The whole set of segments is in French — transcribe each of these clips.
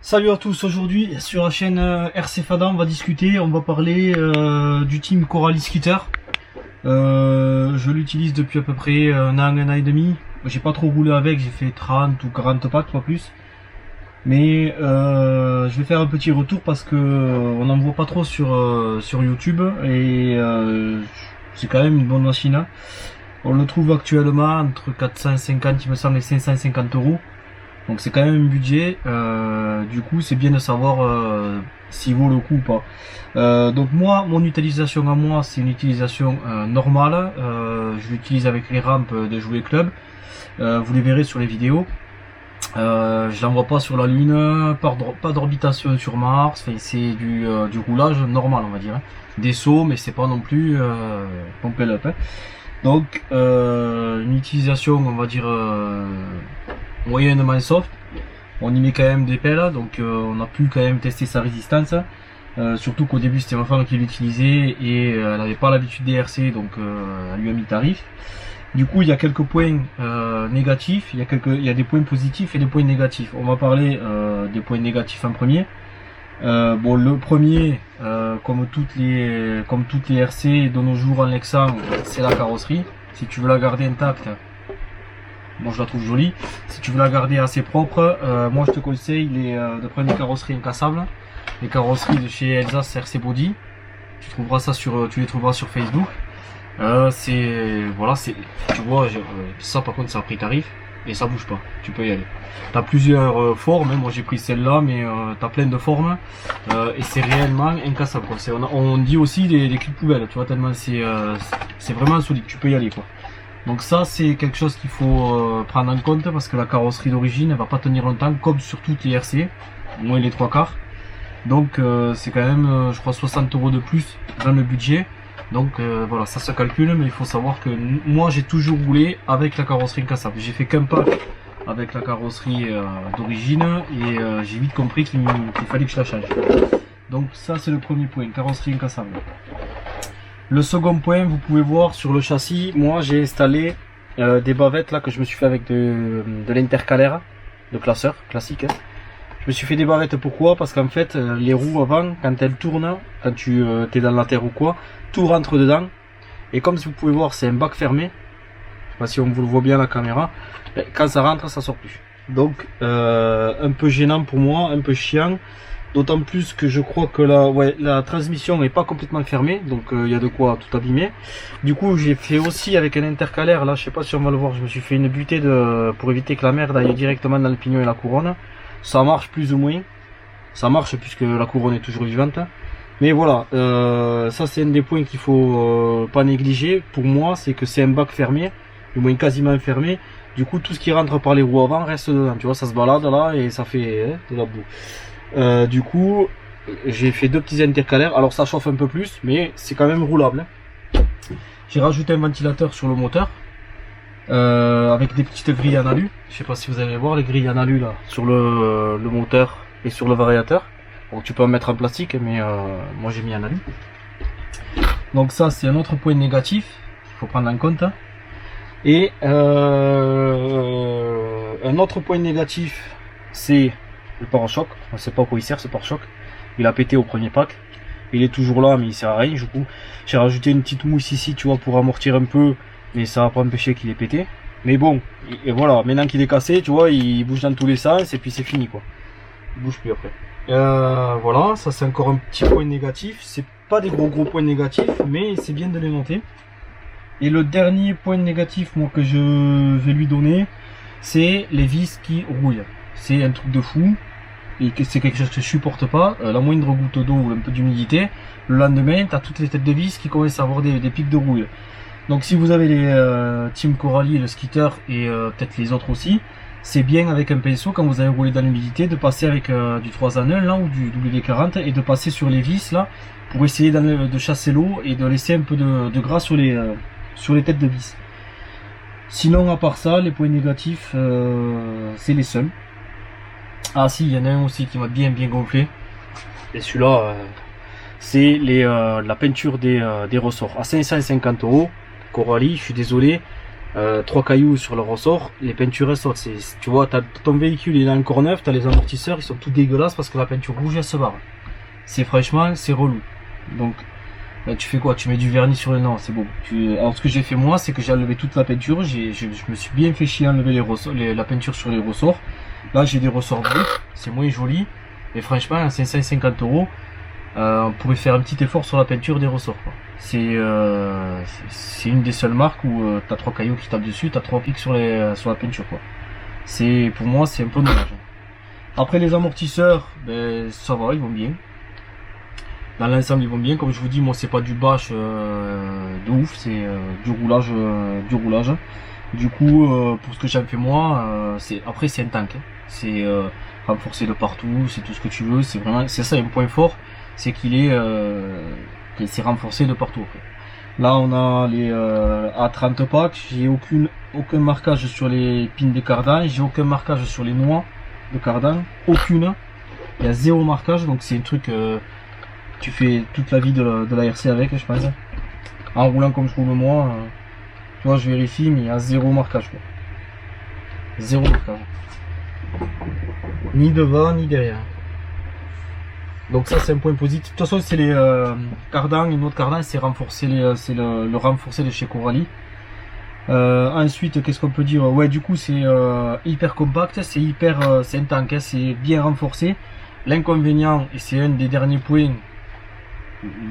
Salut à tous, aujourd'hui sur la chaîne RC Fada on va discuter, on va parler du team Coralie Skitter. Je l'utilise depuis à peu près un an et demi. J'ai pas trop roulé avec, j'ai fait 30 ou 40 packs, pas plus. Mais je vais faire un petit retour parce que on n'en voit pas trop sur YouTube et c'est quand même une bonne machine, hein. On le trouve actuellement entre 450 il me semble et 550 euros. Donc c'est quand même un budget, du coup c'est bien de savoir s'il vaut le coup ou pas. Donc moi, mon utilisation à moi, c'est une utilisation normale. Je l'utilise avec les rampes de jouer club. Vous les verrez sur les vidéos. Je l'envoie pas sur la Lune, pas d'orbitation sur Mars. Enfin, c'est du roulage normal, on va dire, hein. Des sauts, mais c'est pas non plus pompé up, hein. Donc une utilisation, on va dire moyennement soft. On y met quand même des pelles, donc on a pu quand même tester sa résistance. Surtout qu'au début c'était ma femme qui l'utilisait et elle n'avait pas l'habitude des RC, donc elle lui a mis tarif. Du coup il y a quelques points négatifs, il y a des points positifs et des points négatifs. On va parler des points négatifs en premier. Bon, le premier, comme toutes les RC de nos jours en Lexan, c'est la carrosserie. Si tu veux la garder intacte, bon, je la trouve jolie. Si tu veux la garder assez propre, moi je te conseille de prendre des carrosseries incassables. Les carrosseries de chez Elsace RC Body. Tu les trouveras sur Facebook. Voilà, tu vois, ça par contre c'est un prix tarif et ça bouge pas. Tu peux y aller. T'as plusieurs formes. Moi j'ai pris celle-là, mais t'as plein de formes et c'est réellement incassable, quoi. On dit aussi des clés poubelles, tu vois, tellement c'est vraiment solide. Tu peux y aller, quoi. Donc ça c'est quelque chose qu'il faut prendre en compte parce que la carrosserie d'origine elle va pas tenir longtemps comme sur toutes les RC, au moins les 3/4. Donc c'est quand même je crois 60 euros de plus dans le budget. Donc voilà, ça se calcule, mais il faut savoir que moi j'ai toujours roulé avec la carrosserie incassable. J'ai fait qu'un pack avec la carrosserie d'origine et j'ai vite compris qu'il fallait que je la change. Donc ça c'est le premier point, carrosserie incassable. Le second point, vous pouvez voir sur le châssis, moi j'ai installé des bavettes là que je me suis fait avec de l'intercalaire de classeur classique, hein. Je me suis fait des bavettes, pourquoi? Parce qu'en fait les roues avant, quand elles tournent, quand tu es dans la terre ou quoi, tout rentre dedans. Et comme si vous pouvez voir, c'est un bac fermé. Je sais pas si on vous le voit bien à la caméra. Quand ça rentre, ça sort plus. Donc un peu gênant pour moi, un peu chiant. D'autant plus que je crois que la transmission n'est pas complètement fermée, donc il y a de quoi tout abîmer. Du coup j'ai fait aussi avec un intercalaire, là je sais pas si on va le voir, je me suis fait une butée pour éviter que la merde aille directement dans le pignon et la couronne. Ça marche plus ou moins, ça marche puisque la couronne est toujours vivante. Mais voilà, ça c'est un des points qu'il faut pas négliger pour moi, c'est que c'est un bac fermé, du moins quasiment fermé. Du coup tout ce qui rentre par les roues avant reste dedans, tu vois, ça se balade là et ça fait de la boue. Du coup j'ai fait deux petits intercalaires, alors ça chauffe un peu plus mais c'est quand même roulable. J'ai rajouté un ventilateur sur le moteur avec des petites grilles en alu. Je sais pas si vous allez voir les grilles en alu là sur le moteur et sur le variateur. Bon, tu peux en mettre en plastique mais moi j'ai mis en alu. Donc ça c'est un autre point négatif qu'il faut prendre en compte. Et un autre point négatif c'est le pare-choc. On ne sait pas à quoi il sert ce pare-choc. Il a pété au premier pack. Il est toujours là mais il sert à rien. Du coup j'ai rajouté une petite mousse ici, tu vois, pour amortir un peu, mais ça va pas empêcher qu'il ait pété. Mais bon, et voilà, maintenant qu'il est cassé, tu vois, il bouge dans tous les sens et puis c'est fini, quoi. Il bouge plus après. Voilà, ça c'est encore un petit point négatif. C'est pas des gros points négatifs, mais c'est bien de les noter. Et le dernier point négatif, moi, que je vais lui donner, c'est les vis qui rouillent. C'est un truc de fou. Et c'est quelque chose que je supporte pas. La moindre goutte d'eau ou un peu d'humidité, le lendemain, tu as toutes les têtes de vis qui commencent à avoir des pics de rouille. Donc si vous avez les Team Coralie, le Skitter et peut-être les autres aussi, c'est bien avec un pinceau quand vous allez rouler dans l'humidité de passer avec du 3 en 1 là ou du WD-40 et de passer sur les vis là pour essayer de chasser l'eau et de laisser un peu de gras sur les têtes de vis. Sinon à part ça, les points négatifs c'est les seuls. Ah si, il y en a un aussi qui m'a bien gonflé. Et celui-là, c'est la peinture des ressorts. À 550 euros, Coralie, je suis désolé. 3 cailloux sur le ressort, les peintures elles sortent. Tu vois, ton véhicule il est encore neuf, t'as les amortisseurs, ils sont tout dégueulasses parce que la peinture rouge elle se barre. C'est franchement, c'est relou. Donc là, tu fais quoi? Tu mets du vernis sur le... Non, c'est bon. Alors ce que j'ai fait moi, c'est que j'ai enlevé toute la peinture, je me suis bien fait chier à enlever la peinture sur les ressorts. Là j'ai des ressorts bleus, c'est moins joli. Et franchement, à 550 €, on pourrait faire un petit effort sur la peinture des ressorts. C'est une des seules marques où t'as 3 cailloux qui tapent dessus, t'as 3 pics sur la peinture, quoi. Pour moi, c'est un peu dommage. Après les amortisseurs, ben, ça va, ils vont bien. Dans l'ensemble, ils vont bien. Comme je vous dis, moi, c'est pas du bâche de ouf, c'est du roulage, Du coup, pour ce que j'en fais moi, après c'est un tank. C'est renforcé de partout, c'est tout ce que tu veux. C'est ça, un point fort, c'est qu'il c'est renforcé de partout. Après. Là, on a les A30 packs. J'ai aucun marquage sur les pins de cardan. J'ai aucun marquage sur les noix de cardan. Aucune. Il y a 0 marquage, donc c'est un truc. Tu fais toute la vie de la RC avec, je pense. En roulant comme je roule moi, tu vois, je vérifie, mais il y a 0 marquage, quoi. 0 marquage. Ni devant, ni derrière. Donc ça, c'est un point positif. De toute façon, c'est les cardans, une autre cardan, c'est renforcé, c'est le renforcé de chez Coralie. Ensuite, qu'est-ce qu'on peut dire? Ouais, du coup, c'est hyper compact, c'est un tank, hein, c'est bien renforcé. L'inconvénient, et c'est un des derniers points,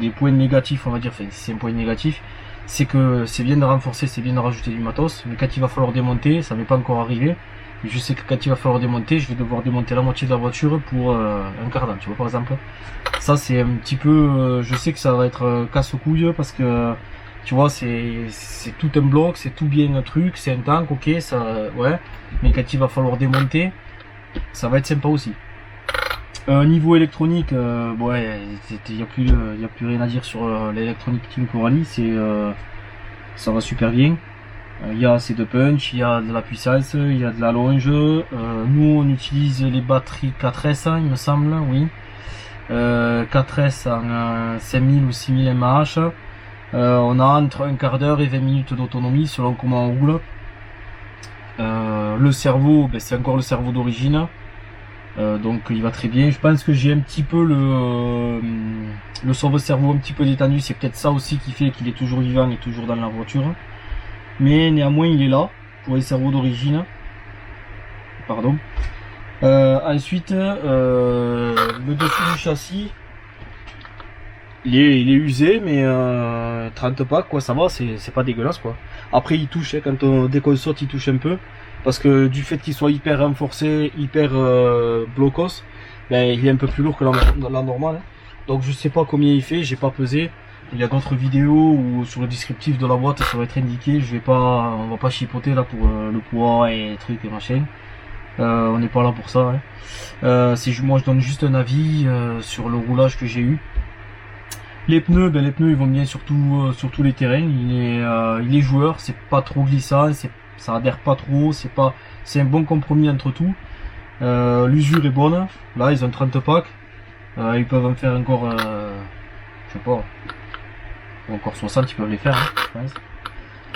des points négatifs, on va dire, enfin, c'est un point négatif, c'est que c'est bien de renforcer, c'est bien de rajouter du matos, mais quand il va falloir démonter, ça m'est pas encore arrivé. Mais je sais que quand il va falloir démonter, je vais devoir démonter la moitié de la voiture pour un cardan, tu vois, par exemple. Ça, c'est un petit peu, je sais que ça va être casse-couille parce que, tu vois, c'est tout un bloc, c'est tout bien un truc, c'est un tank, ok, ça, ouais. Mais quand il va falloir démonter, ça va être sympa aussi. Niveau électronique, ouais, il y a plus rien à dire sur l'électronique Team Coralie, ça va super bien. Il y a assez de punch, il y a de la puissance, il y a de la longe. Nous on utilise les batteries 4S, il me semble, oui. 4S en 5000 ou 6000 mAh. On a entre un quart d'heure et 20 minutes d'autonomie selon comment on roule. Le cerveau, ben, c'est encore le cerveau d'origine. Donc il va très bien. Je pense que j'ai un petit peu le sauve-cerveau un petit peu détendu. C'est peut-être ça aussi qui fait qu'il est toujours vivant et toujours dans la voiture. Mais néanmoins il est là pour les cerveaux d'origine. Pardon. Ensuite, le dessus du châssis, il est usé, mais 30 packs, quoi, ça va, c'est pas dégueulasse, quoi. Après il touche, hein, dès qu'on saute il touche un peu. Parce que du fait qu'il soit hyper renforcé, hyper blocos, ben, il est un peu plus lourd que la normale. Donc je sais pas combien il fait, j'ai pas pesé. Il y a d'autres vidéos où sur le descriptif de la boîte ça va être indiqué. On va pas chipoter là pour le poids et trucs et machin. On n'est pas là pour ça. Hein. Moi je donne juste un avis sur le roulage que j'ai eu. Les pneus, ben les pneus ils vont bien sur tous les terrains. Il est joueur, c'est pas trop glissant, ça adhère pas trop, c'est un bon compromis entre tout. L'usure est bonne. Là ils ont 30 packs. Ils peuvent en faire encore, je sais pas, encore 60 ils peuvent les faire, hein, je pense.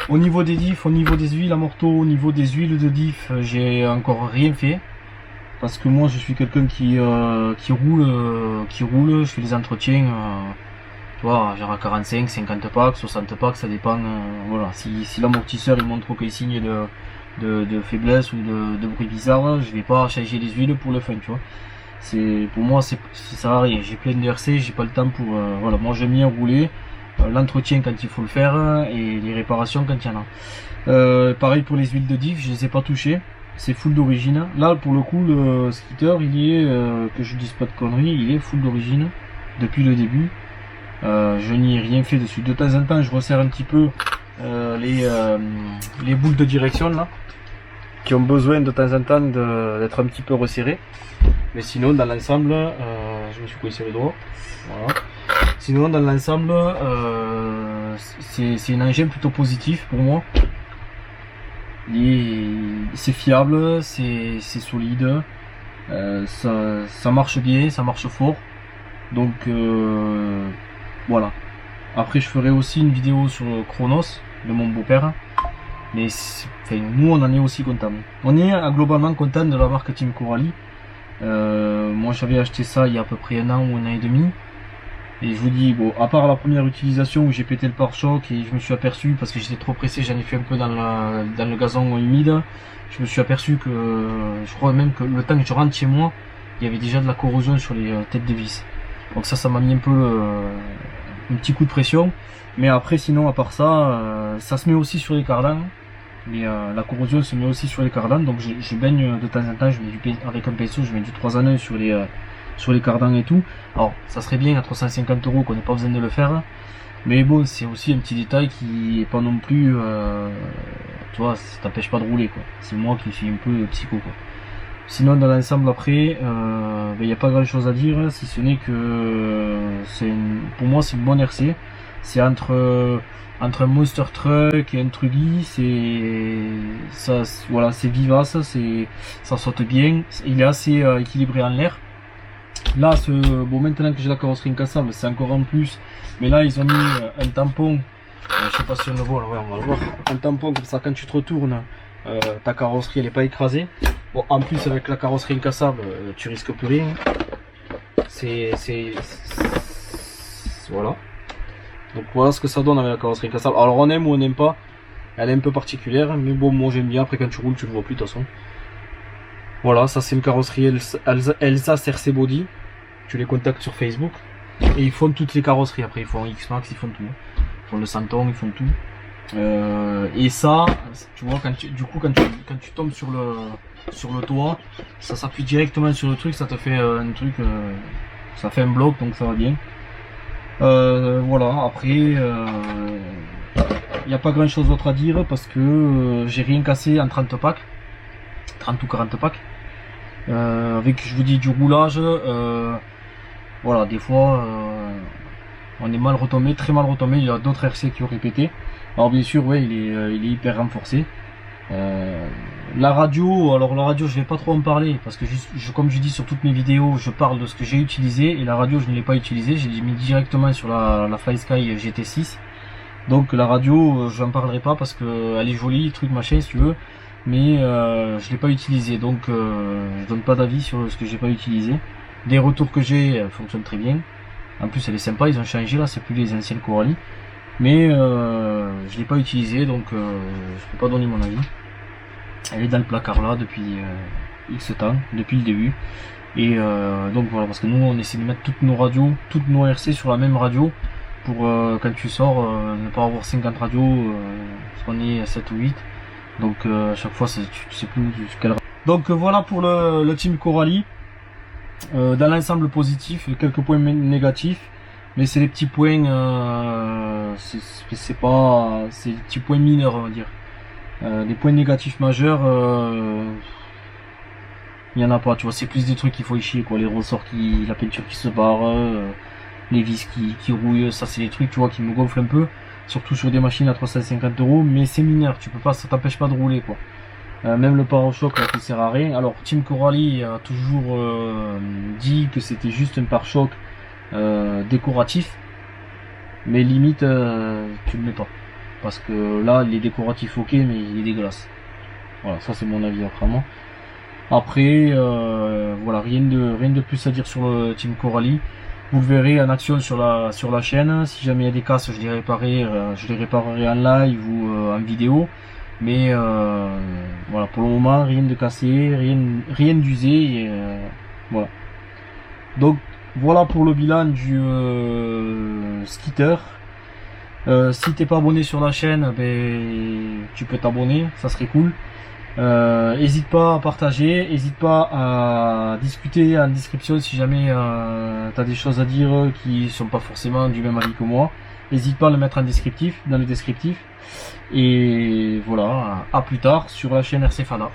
Au niveau des diffs, au niveau des huiles à morteau, au niveau des huiles de diff, j'ai encore rien fait. Parce que moi je suis quelqu'un qui roule, je fais les entretiens, tu vois, genre à 45, 50 packs, 60 packs, ça dépend, voilà. Si l'amortisseur il montre aucun signe de faiblesse ou de bruit bizarre, je vais pas changer les huiles pour le fun, tu vois. Pour moi ça sert à rien, j'ai plein de RC, j'ai pas le temps pour, voilà, moi j'aime bien rouler, l'entretien quand il faut le faire et les réparations quand il y en a. Pareil pour les huiles de diff, je les ai pas touchées, c'est full d'origine. Là pour le coup le skitter il est, que je dise pas de conneries, il est full d'origine depuis le début. Je n'y ai rien fait dessus. De temps en temps je resserre un petit peu les boules de direction là, qui ont besoin de temps en temps d'être un petit peu resserrées. Mais sinon dans l'ensemble, je me suis coincé le doigt. Voilà. Sinon dans l'ensemble, c'est un engin plutôt positif pour moi. C'est fiable, c'est solide, ça marche bien, ça marche fort. Donc voilà. Après je ferai aussi une vidéo sur Chronos de mon beau-père. Mais enfin, nous on en est aussi content. On est globalement content de la marque Team Coralie. Moi j'avais acheté ça il y a à peu près 1 an ou 1 an et demi. Et je vous dis, bon, à part la première utilisation où j'ai pété le pare-choc et je me suis aperçu, parce que j'étais trop pressé, j'en ai fait un peu dans le gazon humide, je me suis aperçu que, je crois même que le temps que je rentre chez moi, il y avait déjà de la corrosion sur les têtes de vis. Donc ça m'a mis un peu un petit coup de pression. Mais après, sinon, à part ça, ça se met aussi sur les cardans. Mais la corrosion se met aussi sur les cardans. Donc je baigne de temps en temps, je mets avec un pinceau, je mets du 3 en 1 sur les cardans et tout. Alors ça serait bien à 350 € qu'on n'ait pas besoin de le faire. Mais bon, c'est aussi un petit détail qui est pas non plus, tu vois, ça t'empêche pas de rouler quoi. C'est moi qui suis un peu psycho quoi. Sinon dans l'ensemble après, il n'y a pas grand chose à dire, si ce n'est que pour moi c'est une bonne RC. C'est entre un monster truck et un truggy, voilà, c'est vivace, ça saute bien, il est assez équilibré en l'air. Là, bon, maintenant que j'ai la carrosserie incassable, c'est encore en plus. Mais là, ils ont mis un tampon. Je sais pas si on le voit, là, ouais, on va le voir. Un tampon comme ça, quand tu te retournes, ta carrosserie elle est pas écrasée. Bon, en plus avec la carrosserie incassable, tu risques plus rien. Voilà. Donc voilà ce que ça donne avec la carrosserie incassable. Alors on aime ou on n'aime pas. Elle est un peu particulière, mais bon, moi j'aime bien. Après quand tu roules, tu le vois plus de toute façon. Voilà, ça c'est une carrosserie Elsa RC Body. Tu les contactes sur Facebook. Et ils font toutes les carrosseries. Après ils font X-Max, ils font tout. Ils font le Santon, ils font tout. Et ça, tu vois, quand tu tombes sur le toit, ça s'appuie directement sur le truc, ça te fait un truc, ça fait un bloc, donc ça va bien. Voilà, après, il n'y a pas grand chose d'autre à dire parce que j'ai rien cassé en 30 packs, 30 ou 40 packs. Avec, je vous dis, du roulage, voilà, des fois, on est mal retombé, très mal retombé. Il y a d'autres RC qui ont répété. Alors bien sûr, ouais, il est hyper renforcé. La radio, je vais pas trop en parler parce que comme je dis sur toutes mes vidéos, je parle de ce que j'ai utilisé et la radio je ne l'ai pas utilisée, j'ai mis directement sur la FlySky GT6. Donc la radio, je n'en parlerai pas parce que elle est jolie, truc machin si tu veux, mais je l'ai pas utilisée, donc je donne pas d'avis sur ce que j'ai pas utilisé. Des retours que j'ai, elle fonctionne très bien. En plus elle est sympa, ils ont changé là, c'est plus les anciennes Coralie. Mais je l'ai pas utilisé, donc je peux pas donner mon avis. Elle est dans le placard là depuis X temps, depuis le début. Et donc voilà, parce que nous on essaie de mettre toutes nos radios, toutes nos RC sur la même radio pour quand tu sors ne pas avoir 50 radios, parce qu'on est à 7 ou 8. Donc à chaque fois tu sais plus quelle radio. Donc voilà pour le team Coralie. Dans l'ensemble positif, quelques points négatifs. Mais c'est les petits points, c'est des petits points mineurs on va dire. Des points négatifs majeurs, il y en a pas, tu vois, c'est plus des trucs qu'il faut y chier quoi, les ressorts la peinture qui se barre, les vis qui rouillent, ça c'est des trucs tu vois qui me gonflent un peu, surtout sur des machines à 350 €, mais c'est mineur, tu peux pas, ça t'empêche pas de rouler quoi. Même le pare-choc qui sert à rien. Alors Team Coralie a toujours dit que c'était juste un pare-choc décoratif, mais limite tu le mets pas parce que là il est décoratif ok mais il est dégueulasse. Voilà, ça c'est mon avis apparemment. Après voilà, rien de plus à dire sur le Team Coralie. Vous le verrez en action sur la chaîne. Si jamais il y a des casses, je les réparerai en live ou en vidéo. Mais voilà, pour le moment rien de cassé, rien d'usé, voilà. Donc voilà pour le bilan du Skitter. Si t'es pas abonné sur la chaîne, ben tu peux t'abonner, ça serait cool. Hésite pas à partager, hésite pas à discuter en description si jamais t'as des choses à dire qui sont pas forcément du même avis que moi. N'hésite pas à le mettre dans le descriptif. Et voilà, à plus tard sur la chaîne RC Fada.